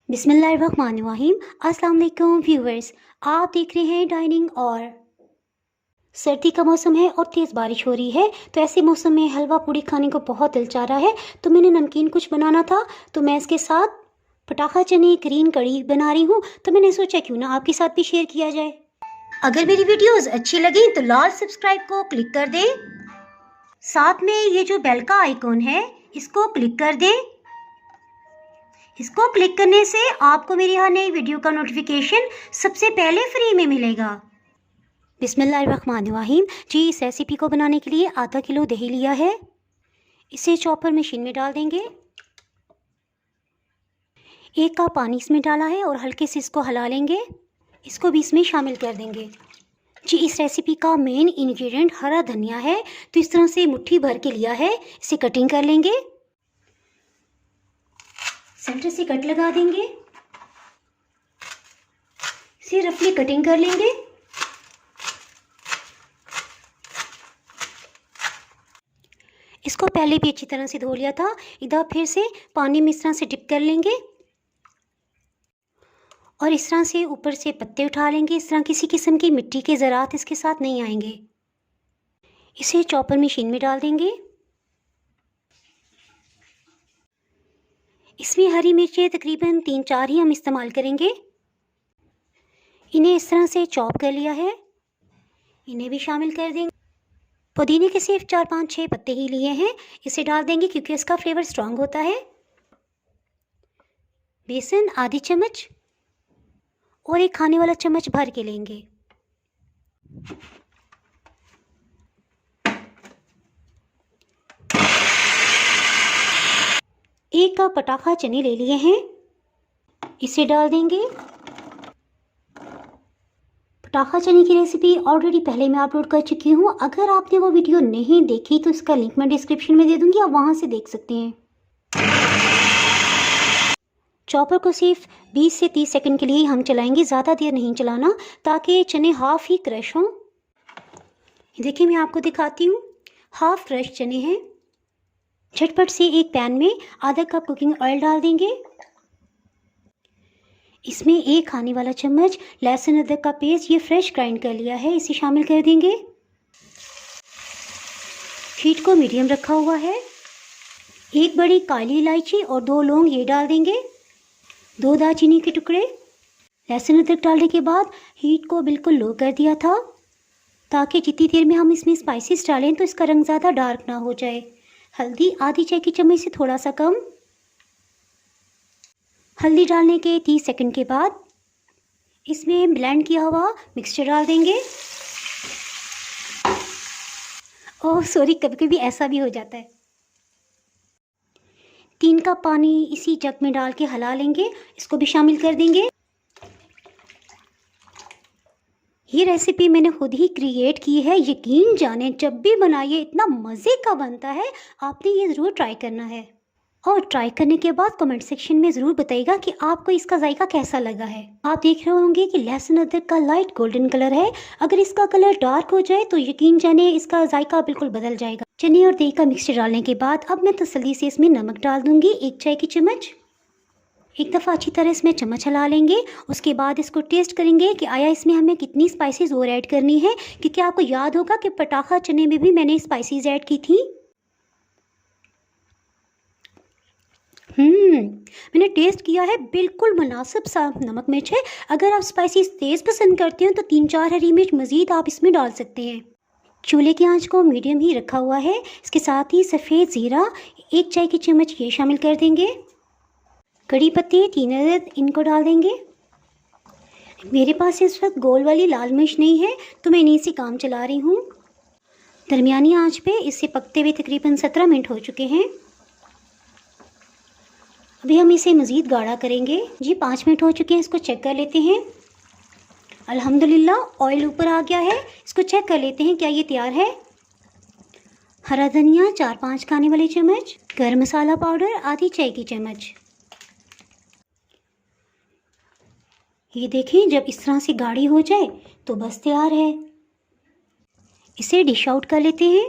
बिस्मिल्लाहिर्रहमानिर्रहीम। अस्सलाम वालेकुम व्यूअर्स, आप देख रहे हैं डाइनिंग। और सर्दी का मौसम है और तेज़ बारिश हो रही है, तो ऐसे मौसम में हलवा पूड़ी खाने को बहुत दिल चाह रहा है। तो मैंने नमकीन कुछ बनाना था, तो मैं इसके साथ पटाखा चने ग्रीन कड़ी बना रही हूँ। तो मैंने सोचा क्यों ना आपके साथ भी शेयर किया जाए। अगर मेरी वीडियोस अच्छी लगी तो लाल सब्सक्राइब को क्लिक कर दें, साथ में ये जो बेल का आइकॉन है इसको क्लिक कर दें। इसको क्लिक करने से आपको मेरी हर नई वीडियो का नोटिफिकेशन सबसे पहले फ्री में मिलेगा। बिस्मिल्लाहिर्रहमानिर्रहीम। जी, इस रेसिपी को बनाने के लिए आधा किलो दही लिया है। इसे चॉपर मशीन में डाल देंगे। 1 कप पानी इसमें डाला है और हल्के से इसको हिला लेंगे। इसको भी इसमें शामिल कर देंगे। जी, इस रेसिपी का मेन इंग्रेडिएंट हरा धनिया है, तो इस तरह से मुट्ठी भर के लिया है। इसे कटिंग कर लेंगे, सेंटर से कट लगा देंगे, इसे रफली कटिंग कर लेंगे। इसको पहले भी अच्छी तरह से धो लिया था, इधर फिर से पानी में इस तरह से डिप कर लेंगे और इस तरह से ऊपर से पत्ते उठा लेंगे। इस तरह किसी किस्म की मिट्टी के ज़रात इसके साथ नहीं आएंगे। इसे चॉपर मशीन में डाल देंगे। इसमें हरी मिर्चें तकरीबन 3-4 ही हम इस्तेमाल करेंगे। इन्हें इस तरह से चॉप कर लिया है, इन्हें भी शामिल कर देंगे। पुदीने के सिर्फ 4-5-6 पत्ते ही लिए हैं, इसे डाल देंगे क्योंकि इसका फ्लेवर स्ट्रांग होता है। बेसन आधी चम्मच और एक खाने वाला चम्मच भर के लेंगे। एक कप पटाखा चने ले लिए हैं, इसे डाल देंगे। पटाखा चने की रेसिपी ऑलरेडी पहले मैं अपलोड कर चुकी हूँ। अगर आपने वो वीडियो नहीं देखी तो इसका लिंक मैं डिस्क्रिप्शन में दे दूँगी, आप वहाँ से देख सकते हैं। चॉपर को सिर्फ 20 से 30 सेकंड के लिए हम चलाएंगे, ज़्यादा देर नहीं चलाना, ताकि चने हाफ ही क्रश हों। देखिए, मैं आपको दिखाती हूँ, हाफ क्रश चने हैं। झटपट से एक पैन में आधा कप कुकिंग ऑयल डाल देंगे। इसमें 1 खाने वाला चम्मच लहसुन अदरक का पेस्ट, ये फ्रेश ग्राइंड कर लिया है, इसे शामिल कर देंगे। हीट को मीडियम रखा हुआ है। 1 बड़ी काली इलायची और 2 लौंग ये डाल देंगे। 2 दालचीनी के टुकड़े। लहसुन अदरक डालने के बाद हीट को बिल्कुल लो कर दिया था, ताकि जितनी देर में हम इसमें स्पाइसेस डालें तो इसका रंग ज़्यादा डार्क ना हो जाए। हल्दी आधी चाय की चम्मच से थोड़ा सा कम। हल्दी डालने के 30 सेकंड के बाद इसमें ब्लेंड किया हुआ मिक्सचर डाल देंगे। ओह सॉरी, कभी कभी ऐसा भी हो जाता है। 3 कप पानी इसी जग में डाल के हिला लेंगे, इसको भी शामिल कर देंगे। ये रेसिपी मैंने खुद ही क्रिएट की है, यकीन जाने जब भी बनाइए इतना मज़े का बनता है। आपने ये ज़रूर ट्राई करना है और ट्राई करने के बाद कमेंट सेक्शन में ज़रूर बताइएगा कि आपको इसका जायका कैसा लगा है। आप देख रहे होंगे कि लहसुन अदरक का लाइट गोल्डन कलर है। अगर इसका कलर डार्क हो जाए तो यकीन जाने इसका जायका बिल्कुल बदल जाएगा। चने और दही का मिक्सचर डालने के बाद अब मैं तसल्ली से इसमें नमक डाल दूंगी, 1 चाय की चम्मच। एक दफ़ा अच्छी तरह इसमें चम्मच हिला लेंगे। उसके बाद इसको टेस्ट करेंगे कि आया इसमें हमें कितनी स्पाइसेस और ऐड करनी है, क्योंकि आपको याद होगा कि पटाखा चने में भी मैंने स्पाइसेस ऐड की थी। मैंने टेस्ट किया है, बिल्कुल मुनासिब सा नमक मिर्च है। अगर आप स्पाइसेस तेज़ पसंद करते हो तो 3-4 हरी मिर्च मज़ीद आप इसमें डाल सकते हैं। चूल्हे की आंच को मीडियम ही रखा हुआ है। इसके साथ ही सफ़ेद ज़ीरा 1 चाय की चम्मच ये शामिल कर देंगे। कड़ी पत्ते 3 अदद इनको डाल देंगे। मेरे पास इस वक्त गोल वाली लाल मिर्च नहीं है, तो मैं इन्हीं से काम चला रही हूँ। दरमियानी आंच पे इसे पकते हुए तकरीबन 17 मिनट हो चुके हैं। अभी हम इसे मज़ीद गाढ़ा करेंगे। जी, 5 मिनट हो चुके हैं, इसको चेक कर लेते हैं। अल्हम्दुलिल्लाह ऑयल ऊपर आ गया है। इसको चेक कर लेते हैं क्या ये तैयार है। हरा धनिया 4-5 खाने वाले चम्मच, गरम मसाला पाउडर आधी चाय की चम्मच। ये देखें, जब इस तरह से गाढ़ी हो जाए तो बस तैयार है। इसे डिश आउट कर लेते हैं।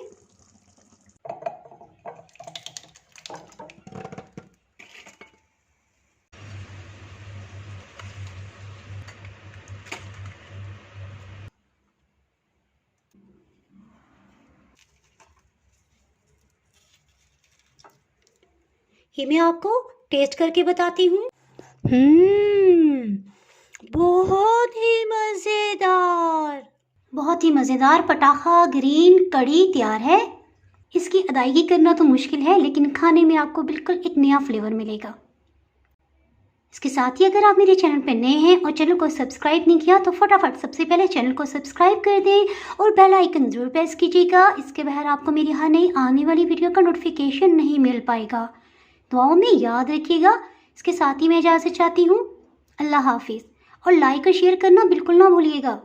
ये मैं आपको टेस्ट करके बताती हूँ। बहुत ही मज़ेदार, बहुत ही मज़ेदार पटाखा ग्रीन कड़ी तैयार है। इसकी अदायगी करना तो मुश्किल है, लेकिन खाने में आपको बिल्कुल एक नया फ्लेवर मिलेगा। इसके साथ ही अगर आप मेरे चैनल पर नए हैं और चैनल को सब्सक्राइब नहीं किया तो फटाफट सबसे पहले चैनल को सब्सक्राइब कर दें और बेल आइकन ज़रूर प्रेस कीजिएगा। इसके बगैर आपको मेरी हर नई आने वाली वीडियो का नोटिफिकेशन नहीं मिल पाएगा। दुआओं में याद रखिएगा। इसके साथ ही मैं इजाज़त चाहती हूँ। अल्लाह हाफिज़ और लाइक और शेयर करना बिल्कुल ना भूलिएगा।